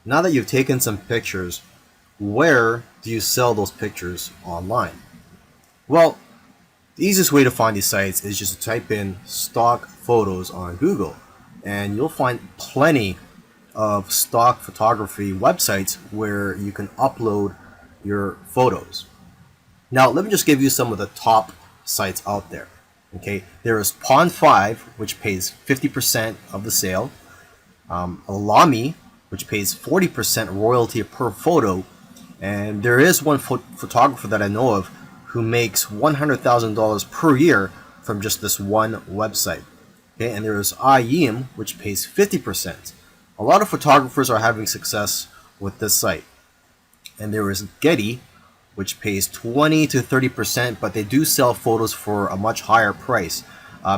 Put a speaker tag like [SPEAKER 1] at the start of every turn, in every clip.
[SPEAKER 1] Now that you've taken some pictures, where do you sell those pictures online? Well, the easiest way to find these sites is just to type in stock photos on Google, and you'll find plenty of stock photography websites where you can upload your photos. Now, let me just give you some of the top sites out there. Okay, there is Pond5, which pays 50% of the sale. Alami, which pays 40% royalty per photo, and there is one photographer that I know of who makes $100,000 per year from just this one website. Okay, and there is IEM, which pays 50%. A lot of photographers are having success with this site. And there is Getty, which pays 20 to 30%, but they do sell photos for a much higher price,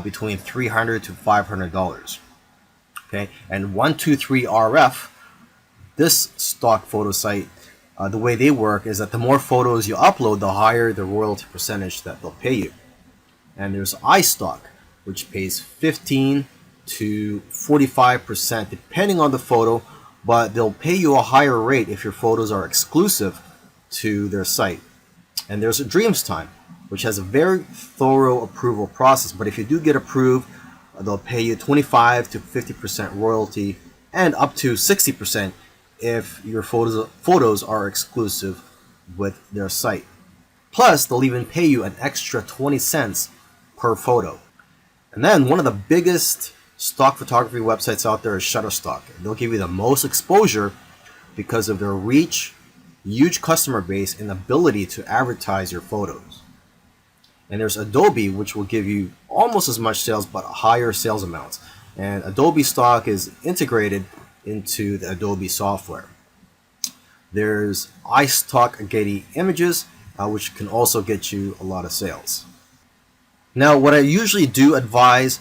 [SPEAKER 1] between $300 to $500. Okay, and 123RF, this stock photo site, the way they work is that the more photos you upload, the higher the royalty percentage that they'll pay you. And there's iStock, which pays 15 to 45% depending on the photo, but they'll pay you a higher rate if your photos are exclusive to their site. And there's Dreamstime, which has a very thorough approval process, but if you do get approved, they'll pay you 25 to 50% royalty and up to 60% if your photos are exclusive with their site. Plus, they'll even pay you an extra 20 cents per photo. And then one of the biggest stock photography websites out there is Shutterstock. They'll give you the most exposure because of their reach, huge customer base, and ability to advertise your photos. And there's Adobe, which will give you almost as much sales but higher sales amounts. And Adobe stock is integrated into the Adobe software. There's iStock Getty Images, which can also get you a lot of sales. Now, what I usually do advise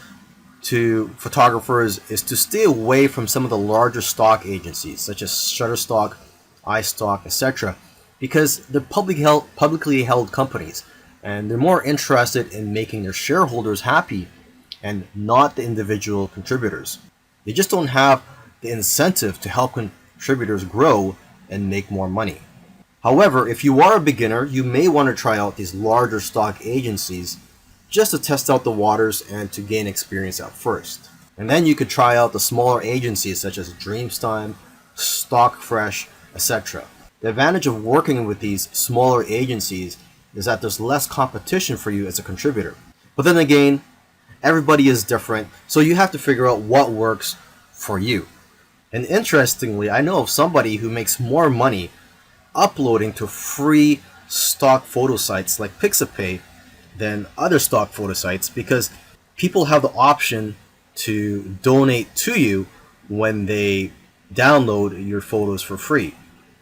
[SPEAKER 1] to photographers is to stay away from some of the larger stock agencies, such as Shutterstock, iStock, etc., because they're publicly held companies, and they're more interested in making their shareholders happy and not the individual contributors. They just don't have the incentive to help contributors grow and make more money. However, if you are a beginner, you may want to try out these larger stock agencies just to test out the waters and to gain experience at first. And then you could try out the smaller agencies such as Dreamstime, Stockfresh, etc. The advantage of working with these smaller agencies is that there's less competition for you as a contributor. But then again, everybody is different, so you have to figure out what works for you. And interestingly, I know of somebody who makes more money uploading to free stock photo sites like Pixabay than other stock photo sites, because people have the option to donate to you when they download your photos for free.